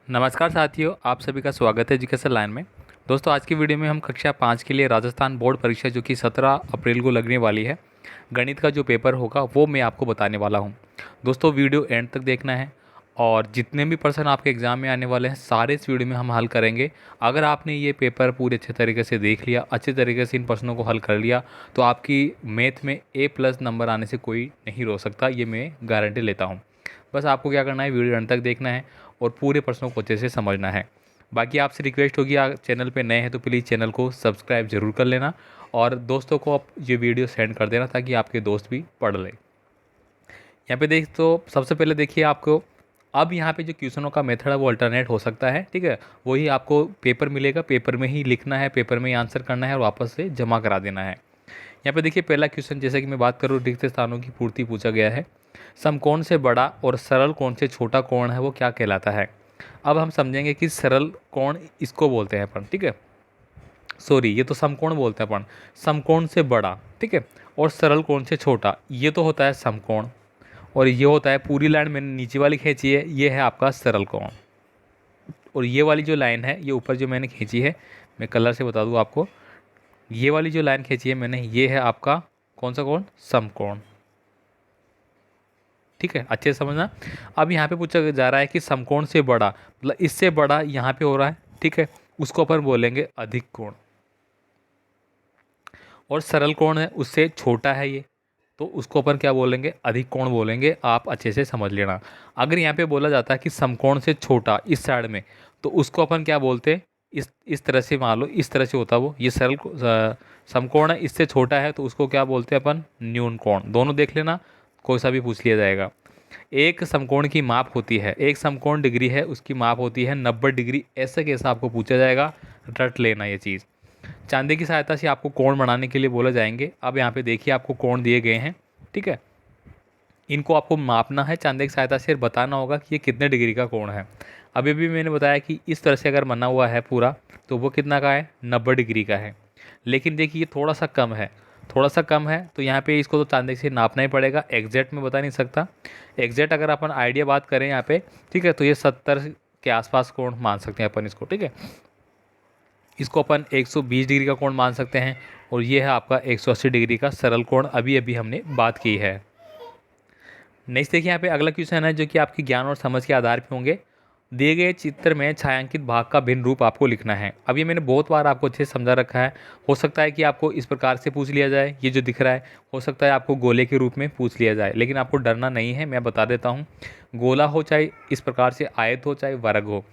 नमस्कार साथियों, आप सभी का स्वागत है एजुकेशन लाइन में। दोस्तों, आज की वीडियो में हम कक्षा 5 के लिए राजस्थान बोर्ड परीक्षा जो कि 17 अप्रैल को लगने वाली है, गणित का जो पेपर होगा वो मैं आपको बताने वाला हूं। दोस्तों, वीडियो एंड तक देखना है और जितने भी प्रश्न आपके एग्ज़ाम में आने वाले हैं सारे इस वीडियो में हम हल करेंगे। अगर आपने ये पेपर पूरे अच्छे तरीके से देख लिया, अच्छे तरीके से इन प्रश्नों को हल कर लिया, तो आपकी मैथ में A+ नंबर आने से कोई नहीं रोक सकता, ये मैं गारंटी लेता हूँ। बस आपको क्या करना है, वीडियो अंत तक देखना है और पूरे प्रश्नों को अच्छे से समझना है। बाकी आपसे रिक्वेस्ट होगी, आप चैनल पे नए हैं तो प्लीज़ चैनल को सब्सक्राइब जरूर कर लेना और दोस्तों को आप ये वीडियो सेंड कर देना ताकि आपके दोस्त भी पढ़ लें। यहाँ पे देख तो सबसे पहले देखिए, आपको अब यहाँ पे जो क्वेश्चनों का मेथड है वो अल्टरनेट हो सकता है, ठीक है। वही आपको पेपर मिलेगा, पेपर में ही लिखना है, पेपर में ही आंसर करना है और वापस से जमा करा देना है। यहाँ पे देखिए, पहला क्वेश्चन जैसे कि मैं बात करूँ, रिक्त स्थानों की पूर्ति पूछा गया है। समकोण से बड़ा और सरल कोण से छोटा कोण है वो क्या कहलाता है। अब हम समझेंगे कि सरल कोण इसको बोलते हैं अपन, ठीक है। सॉरी, ये तो समकोण बोलते हैं अपन। समकोण से बड़ा, ठीक है, और सरल कोण से छोटा, ये तो होता है समकोण। और ये होता है, पूरी लाइन मैंने नीचे वाली खींची है, ये है आपका सरल कोण। और ये वाली जो लाइन है, ये ऊपर जो मैंने खींची है, मैं कलर से बता दूँ आपको, ये वाली जो लाइन खींची है मैंने, ये है आपका कौन सा कोण, समकोण। ठीक है, अच्छे से समझना। अब यहाँ पे पूछा जा रहा है कि समकोण से बड़ा, मतलब इससे बड़ा यहाँ पे हो रहा है, ठीक है, उसको अपन बोलेंगे अधिक कोण। और सरल कोण है, उससे छोटा है ये, तो उसको अपन क्या बोलेंगे, अधिक कोण बोलेंगे। आप अच्छे से समझ लेना। अगर यहाँ पे बोला जाता है कि समकोण से छोटा इस साइड में, तो उसको अपन क्या बोलते हैं, इस तरह से, मान लो इस तरह से होता वो, ये समकोण है, इससे छोटा है, तो उसको क्या बोलते हैं अपन, न्यून कोण। दोनों देख लेना, कोई सा भी पूछ लिया जाएगा। एक समकोण की माप होती है, एक समकोण डिग्री है, उसकी माप होती है 90 डिग्री। ऐसा कैसा आपको पूछा जाएगा, रट लेना ये चीज़। चांदी की सहायता से आपको कोण बनाने के लिए बोला जाएंगे। अब यहाँ पे देखिए, आपको कोण दिए गए हैं, ठीक है, इनको आपको मापना है चांदी की सहायता से, बताना होगा कि ये कितने डिग्री का कोण है। अभी भी मैंने बताया कि इस तरह से अगर बना हुआ है पूरा, तो वो कितना का है, 90 डिग्री का है। लेकिन देखिए, ये थोड़ा सा कम है, थोड़ा सा कम है, तो यहाँ पे इसको तो चांदी से नापना ही पड़ेगा। एग्जैक्ट में बता नहीं सकता। एग्जैक्ट अगर अपन आइडिया बात करें यहाँ पे, ठीक है, तो ये 70 के आसपास कोण मान सकते हैं अपन इसको, ठीक है। इसको अपन 120 डिग्री का कोण मान सकते हैं। और ये है आपका 180 डिग्री का सरल कोण, अभी अभी हमने बात की है। नेक्स्ट देखिए, यहाँ पे अगला क्वेश्चन है जो कि आपकी ज्ञान और समझ के आधार पे होंगे। दिए गए चित्र में छायांकित भाग का भिन्न रूप आपको लिखना है। अब ये मैंने बहुत बार आपको अच्छे से समझा रखा है। हो सकता है कि आपको इस प्रकार से पूछ लिया जाए, ये जो दिख रहा है, हो सकता है आपको गोले के रूप में पूछ लिया जाए, लेकिन आपको डरना नहीं है, मैं बता देता हूँ। गोला हो चाहे इस प्रकार से आयत हो चाहे वर्ग हो,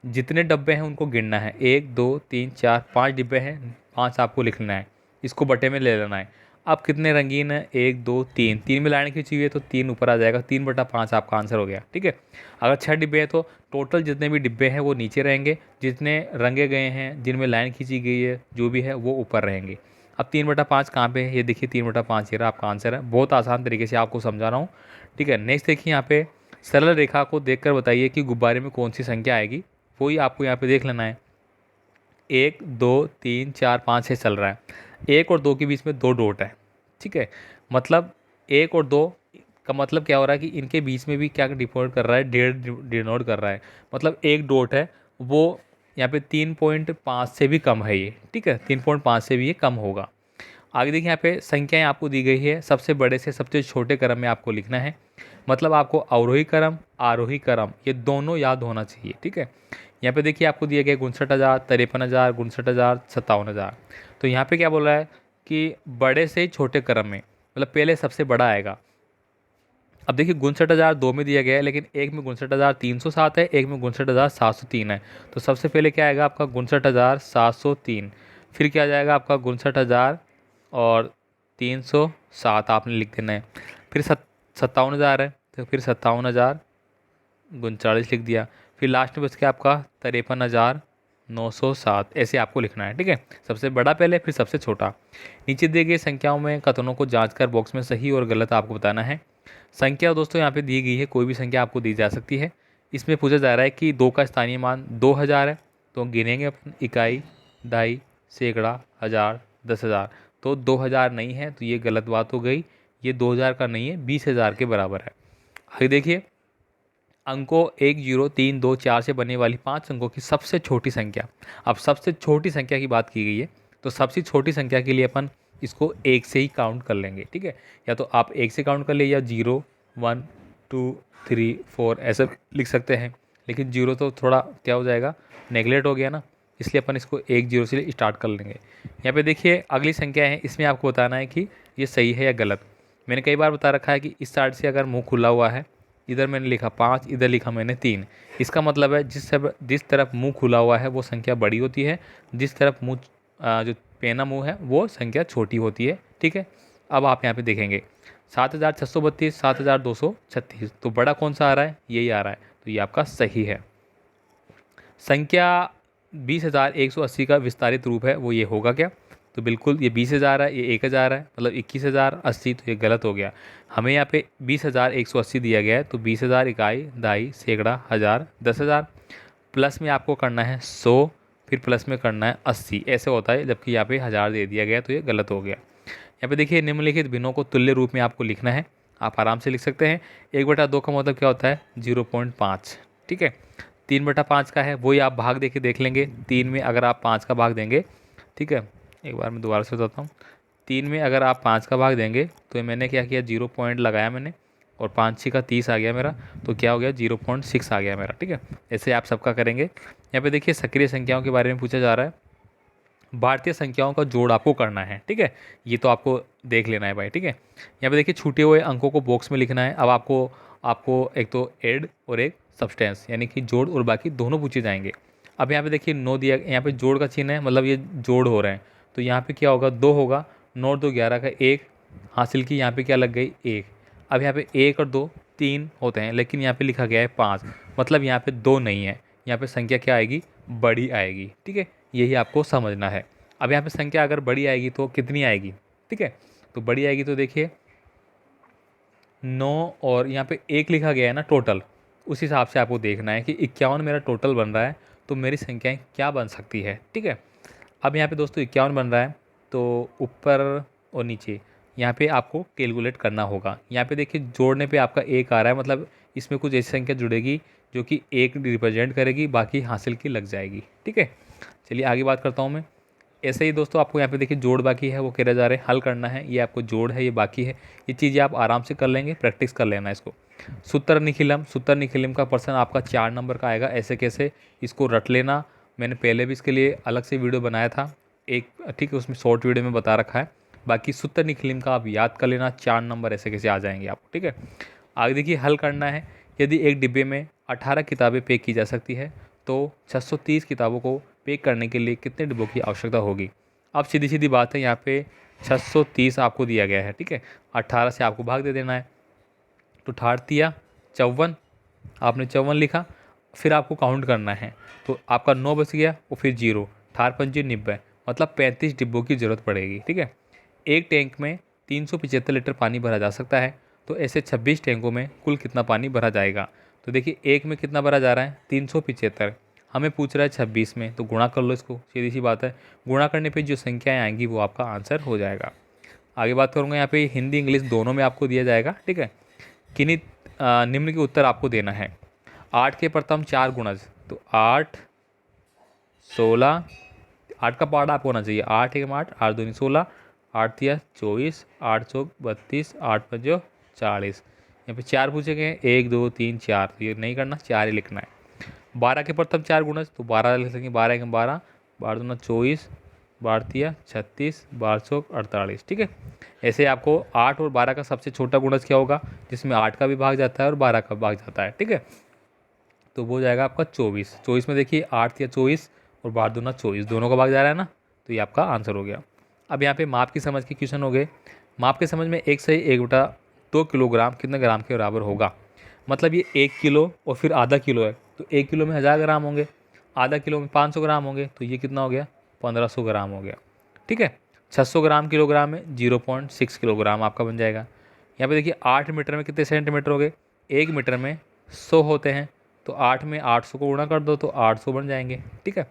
जितने डब्बे हैं उनको गिनना है। 1 2 3 4 5 डिब्बे हैं, 5 आपको लिखना है, इसको बटे में ले लेना है। अब कितने रंगीन है, 1 2 3, 3 में लाइन खींची हुई है तो 3 ऊपर आ जाएगा, 3/5 आपका आंसर हो गया, ठीक है। अगर 6 डिब्बे हैं तो टोटल जितने भी डिब्बे हैं वो नीचे रहेंगे, जितने रंगे गए हैं, जिनमें लाइन खींची गई है, जो भी है वो ऊपर रहेंगे। अब 3/5 कहाँ पे है, ये देखिए 3/5 ये रहा आपका आंसर है। बहुत आसान तरीके से आपको समझा रहा हूँ, ठीक है। नेक्स्ट देखिए, यहाँ पे सरल रेखा को देखकर बताइए कि गुब्बारे में कौन सी संख्या आएगी। वही आपको यहाँ पे देख लेना है। 1 2 3 4 5 6 चल रहा है, 1 और 2 के बीच में 2 डॉट है, ठीक है। मतलब 1 और 2 का मतलब क्या हो रहा है कि इनके बीच में भी क्या डिनोट कर रहा है, डेढ़ डिनोट कर रहा है। मतलब एक डॉट है वो यहाँ पे 3.5 से भी कम है ये, ठीक है, 3.5 से भी ये कम होगा। आगे देखिए, यहाँ पे संख्याएं आपको दी गई है, सबसे बड़े से सबसे छोटे क्रम में आपको लिखना है। मतलब आपको अवरोही क्रम, आरोही क्रम, ये दोनों याद होना चाहिए, ठीक है। यहाँ पे देखिए, आपको दिए गए 59,000, 53,000, 59,000, 57,000। तो यहाँ पे क्या बोल रहा है कि बड़े से छोटे क्रम में, मतलब पहले सबसे बड़ा आएगा। अब देखिए, 59,000 दो में दिया गया है, लेकिन एक में 59,307 है, एक में 59,703 है। तो सबसे पहले क्या आएगा आपका, 59,703। फिर क्या आ जाएगा आपका 59,000 और 307 आपने लिख देना है। फिर 57,000 है, तो फिर 57,039 लिख दिया। फिर लास्ट में बच के आपका 53,907, ऐसे आपको लिखना है, ठीक है। सबसे बड़ा पहले, फिर सबसे छोटा। नीचे दिए गए संख्याओं में कथनों को जांचकर बॉक्स में सही और गलत आपको बताना है। संख्या दोस्तों यहाँ पे दी गई है, कोई भी संख्या आपको दी जा सकती है। इसमें पूछा जा रहा है कि 2 का स्थानीय मान 2000 है, तो गिनेंगे अपन इकाई, दहाई, सैकड़ा, हज़ार, 10,000। तो 2000 नहीं है, तो ये गलत बात हो गई। ये 2000 का नहीं है, 20,000 के बराबर है। आगे देखिए, अंकों 1 0 3 2 4 से बनने वाली 5 अंकों की सबसे छोटी संख्या। अब सबसे छोटी संख्या की बात की गई है, तो सबसे छोटी संख्या के लिए अपन इसको 1 से ही काउंट कर लेंगे, ठीक है। या तो आप 1 से काउंट कर ले या 0 1 2 3 4 ऐसे लिख सकते हैं, लेकिन 0 तो थोड़ा क्या हो जाएगा, नेगलेक्ट हो गया ना, इसलिए अपन इसको 1 0 से स्टार्ट कर लेंगे। यहाँ पे देखिए अगली संख्या है, इसमें आपको बताना है कि ये सही है या गलत। मैंने कई बार बता रखा है कि इस साइड से अगर मुंह खुला हुआ है, इधर मैंने लिखा 5, इधर लिखा मैंने 3, इसका मतलब है जिस तरफ मुंह खुला हुआ है वो संख्या बड़ी होती है, जिस तरफ मुंह जो पेना मुंह है वो संख्या छोटी होती है, ठीक है। अब आप यहाँ पे देखेंगे 7632, 7236, तो बड़ा कौन सा आ रहा है, यही आ रहा है, तो ये आपका सही है। संख्या 20,180 का विस्तारित रूप है, वो ये होगा क्या, तो बिल्कुल ये 20,000 है, ये 1,000 है, मतलब 21,080, तो ये गलत हो गया। हमें यहाँ पे 20,180 दिया गया है, तो 20,000 इकाई, दहाई, सैकड़ा, हज़ार, 10,000, प्लस में आपको करना है 100, फिर प्लस में करना है 80, ऐसे होता है, जबकि यहाँ पे 1000 दे दिया गया, तो ये गलत हो गया। यहाँ पे देखिए निम्नलिखित भिन्नों को तुल्य रूप में आपको लिखना है, आप आराम से लिख सकते हैं। 1/2 का मतलब क्या होता है, 0.5, ठीक है। 3/5 का है, वही आप भाग दे के देख लेंगे, 3 में अगर आप 5 का भाग देंगे, ठीक है, एक बार मैं दोबारा से बताता हूँ। 3 में अगर आप 5 का भाग देंगे, तो मैंने क्या किया, 0 पॉइंट लगाया मैंने, और 5 6 का 30 आ गया मेरा, तो क्या हो गया, 0.6 आ गया मेरा, ठीक है। ऐसे आप सबका करेंगे। यहाँ पे देखिए सक्रिय संख्याओं के बारे में पूछा जा रहा है। भारतीय संख्याओं का जोड़ आपको करना है, ठीक है, ये तो आपको देख लेना है भाई, ठीक है। यहाँ पे देखिए छूटे हुए अंकों को बॉक्स में लिखना है। अब आपको आपको एक तो ऐड और एक सब्सटेंस, यानी कि जोड़ और बाकी दोनों पूछे जाएंगे। अब यहाँ पे देखिए 9 दिया, यहाँ पे जोड़ का चिन्ह है, मतलब ये जोड़ हो रहे हैं, तो यहाँ पे क्या होगा, 2 होगा, 9 2 11 का 1 हासिल की, यहाँ पे क्या लग गई, 1। अब यहाँ पे 1 और 2 3 होते हैं, लेकिन यहाँ पे लिखा गया है 5, मतलब यहाँ पे 2 नहीं है, यहाँ पे संख्या क्या आएगी, बड़ी आएगी, ठीक है। यही आपको समझना है। अब यहाँ पे संख्या अगर बड़ी आएगी तो कितनी आएगी, ठीक है, तो बड़ी आएगी तो देखिए 9 और यहाँ पे 1 लिखा गया है ना टोटल, उस हिसाब से आपको देखना है कि 51 मेरा टोटल बन रहा है, तो मेरी संख्याएं क्या बन सकती है, ठीक है। अब यहाँ पे दोस्तों 51 बन रहा है, तो ऊपर और नीचे यहाँ पे आपको कैलकुलेट करना होगा। यहाँ पे देखिए जोड़ने पे आपका 1 आ रहा है, मतलब इसमें कुछ ऐसी संख्या जुड़ेगी जो कि 1 रिप्रेजेंट करेगी, बाकी हासिल की लग जाएगी, ठीक है। चलिए आगे बात करता हूँ मैं। ऐसे ही दोस्तों आपको यहाँ पे देखिए जोड़ बाकी है, वो कह रहे जा रहे हैं हल करना है, ये आपको जोड़ है, ये बाकी है, ये चीज़ें आप आराम से कर लेंगे, प्रैक्टिस कर लेना इसको। सूत्र निखिलम का प्रश्न आपका 4 नंबर का आएगा, ऐसे कैसे, इसको रट लेना। मैंने पहले भी इसके लिए अलग से वीडियो बनाया था एक, ठीक है, उसमें शॉर्ट वीडियो में बता रखा है। बाकी सूत्र निखिलम का आप याद कर लेना, 4 नंबर ऐसे कैसे आ जाएंगे आपको, ठीक है। आगे देखिए हल करना है। यदि एक डिब्बे में 18 किताबें पैक की जा सकती है, तो 630 किताबों को पैक करने के लिए कितने डिब्बों की आवश्यकता होगी। अब सीधी सीधी बात है, यहाँ पे 630 आपको दिया गया है, ठीक है, 18 से आपको भाग दे देना है, तो 18 54, आपने 54 लिखा, फिर आपको काउंट करना है, तो आपका 9 बच गया और फिर 0, 18 5 90, मतलब 35 डिब्बों की ज़रूरत पड़ेगी, ठीक है। एक टैंक में 375 लीटर पानी भरा जा सकता है, तो ऐसे 26 टैंकों में कुल कितना पानी भरा जाएगा। तो देखिए एक में कितना भरा जा रहा है, 375, हमें पूछ रहा है 26 में, तो गुणा कर लो इसको, सीधी सी बात है, गुणा करने पे जो संख्याएं आएंगी वो आपका आंसर हो जाएगा। आगे बात करूँगा, यहाँ पे हिंदी इंग्लिश दोनों में आपको दिया जाएगा, ठीक है। किन्हीं निम्न के उत्तर आपको देना है। 8 के प्रथम 4 गुणज, तो 8 16, 8 का पार्ट आपको होना चाहिए, 8 1 8, 8 2 16, 8 3 24, 8 चौक 32, 8 5 40। यहाँ पे 4 पूछे गए हैं, 1 2 3 4, तो ये नहीं करना, 4 ही लिखना है। 12 के प्रथम 4 गुणज, तो 12 लिख लेंगे, 12 1 12, 12 2 24, 12 3 36, 12 चौक 48, ठीक है। ऐसे आपको 8 और 12 का सबसे छोटा गुणज क्या होगा, जिसमें 8 का भी भाग जाता है और 12 का भाग जाता है, ठीक है, तो वो हो जाएगा आपका 24। 24 में देखिए 8 या 24 और 12 दूना 24, दोनों का भाग जा रहा है ना, तो ये आपका आंसर हो गया। अब यहाँ पे माप की समझ के क्वेश्चन हो गए। माप के समझ में एक सही 1/2 किलोग्राम कितने ग्राम के बराबर होगा, मतलब ये 1 किलो और फिर आधा किलो है, तो 1 किलो में 1000 ग्राम होंगे, आधा किलो में 500 ग्राम होंगे, तो ये कितना हो गया, 1500 ग्राम हो गया, ठीक है। 600 ग्राम किलोग्राम में 0.6 किलोग्राम आपका बन जाएगा। यहाँ पे देखिए 8 मीटर में कितने सेंटीमीटर हो गए, 1 मीटर में 100 होते हैं, तो 8 में 800 को गुणा कर दो तो 800 बन जाएंगे, ठीक है।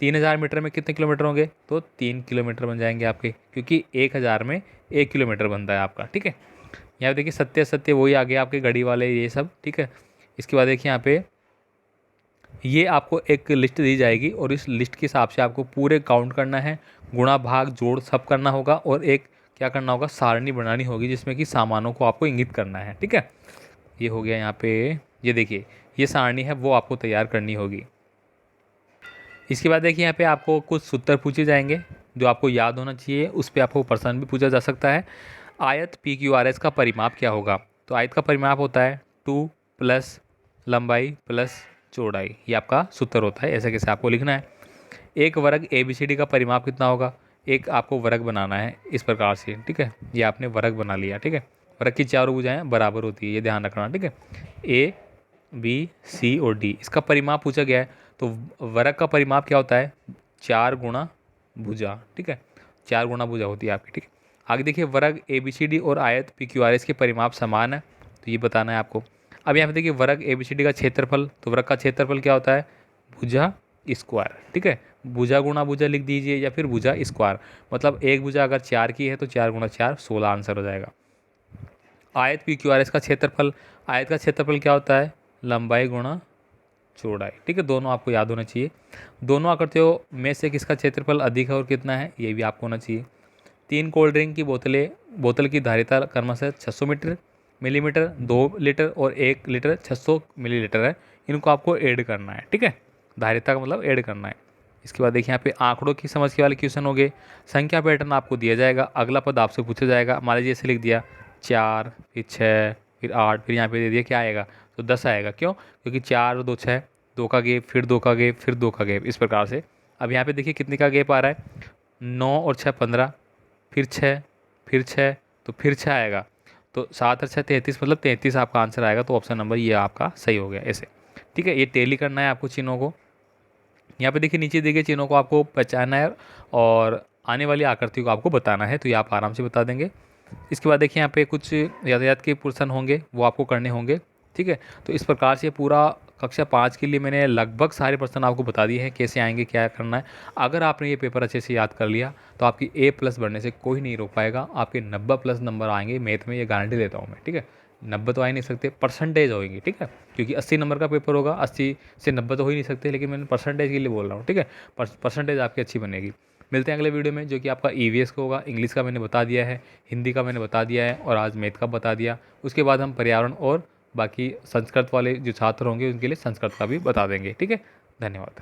3000 मीटर में कितने किलोमीटर होंगे, तो 3 किलोमीटर बन जाएंगे आपके, क्योंकि 1000 में 1 किलोमीटर बनता है आपका, ठीक है। यहाँ पे देखिए सत्य सत्य वही आ गया आपके घड़ी वाले ये सब, ठीक है। इसके बाद देखिए यहाँ पे ये आपको एक लिस्ट दी जाएगी और इस लिस्ट के हिसाब से आपको पूरे काउंट करना है, गुणा भाग जोड़ सब करना होगा और एक क्या करना होगा, सारणी बनानी होगी जिसमें कि सामानों को आपको इंगित करना है। ठीक है, ये हो गया यहाँ पे। ये देखिए ये सारणी है वो आपको तैयार करनी होगी। इसके बाद देखिए यहाँ पे आपको कुछ सूत्र पूछे जाएंगे जो आपको याद होना चाहिए, उस पर आपको प्रश्न भी पूछा जा सकता है। आयत पी क्यू आर एस का परिमाप क्या होगा? तो आयत का परिमाप होता है 2 प्लस लंबाई प्लस चौड़ाई, ये आपका सूत्र होता है। ऐसे कैसे आपको लिखना है। एक वर्ग ए बी सी डी का परिमाप कितना होगा? एक आपको वर्ग बनाना है इस प्रकार से। ठीक है, ये आपने वर्ग बना लिया। ठीक है, वर्ग की चारों भुजाएं बराबर होती है, ये ध्यान रखना। ठीक है, ए बी सी और डी, इसका परिमाप पूछा गया है। तो वर्ग का परिमाप क्या होता है? 4 गुणा भुजा। ठीक है, 4 गुणा भुजा होती है आपकी। ठीक है, आगे देखिए वर्ग ए बी सी डी और आयत पी क्यू आर एस के परिमाप समान है, तो ये बताना है आपको। अब यहाँ पे देखिए वर्ग ए बी सी डी का क्षेत्रफल, तो वर्ग का क्षेत्रफल क्या होता है? भुजा स्क्वायर। ठीक है, भुजा गुणा भुजा लिख दीजिए या फिर भुजा स्क्वायर, मतलब एक भुजा अगर 4 की है तो 4 गुणा 4 16 आंसर हो जाएगा। आयत पी क्यू आर एस का क्षेत्रफल, आयत का क्षेत्रफल क्या होता है? लंबाई गुणा चौड़ाई। ठीक है, दोनों आपको याद होना चाहिए। दोनों आकृतियों में से किसका क्षेत्रफल अधिक है और कितना है, ये भी आपको होना चाहिए। 3 कोल्ड ड्रिंक की बोतल की धारिता क्रमशः 600 मिलीमीटर, 2 लीटर और 1 लीटर 600 मिलीलीटर है। इनको आपको ऐड करना है। ठीक है, धारिता का मतलब ऐड करना है। इसके बाद देखिए यहाँ पे आंकड़ों की समझ के वाले क्वेश्चन हो गए। संख्या पैटर्न आपको दिया जाएगा, अगला पद आपसे पूछा जाएगा। मान लीजिए ऐसे लिख दिया 4 फिर 6 फिर 8 फिर यहाँ पे दे दिया क्या आएगा? तो 10 आएगा। क्यों? क्योंकि 4 और 2 6, 2 का गैप फिर 2 का गैप फिर 2 का गैप, इस प्रकार से। अब यहाँ पे देखिए कितने का गैप आ रहा है? 9 और 6 15, फिर 6 फिर 6, तो फिर 6 आएगा। तो 7 और 6 33, मतलब 33 आपका आंसर आएगा। तो ऑप्शन नंबर ये आपका सही हो गया ऐसे। ठीक है, ये टेली करना है आपको चिन्हों को। यहाँ पे देखिए नीचे देखिए चिन्हों को आपको पहचानना है और आने वाली आकृति को आपको बताना है, तो ये आप आराम से बता देंगे। इसके बाद देखिए यहाँ पे कुछ यातायात के प्रश्न होंगे वो आपको करने होंगे। ठीक है, तो इस प्रकार से पूरा कक्षा 5 के लिए मैंने लगभग सारे प्रश्न आपको बता दिए हैं कैसे आएंगे, क्या करना है। अगर आपने ये पेपर अच्छे से याद कर लिया तो आपकी A+ बढ़ने से कोई नहीं रोक पाएगा। आपके 90+ नंबर आएंगे मैथ में, ये गारंटी देता हूँ मैं। ठीक है, 90 तो आ ही नहीं सकते, परसेंटेज होएंगी। ठीक है, क्योंकि 80 नंबर का पेपर होगा, 80 से 90 तो हो ही नहीं सकते, लेकिन मैंने परसेंटेज के लिए बोल रहा हूँ। ठीक है, परसेंटेज आपकी अच्छी बनेगी। मिलते हैं अगले वीडियो में, जो कि आपका EVS का होगा। इंग्लिश का मैंने बता दिया है, हिंदी का मैंने बता दिया है और आज मैथ का बता दिया। उसके बाद हम पर्यावरण और बाकी संस्कृत वाले जो छात्र होंगे उनके लिए संस्कृत का भी बता देंगे। ठीक है, धन्यवाद।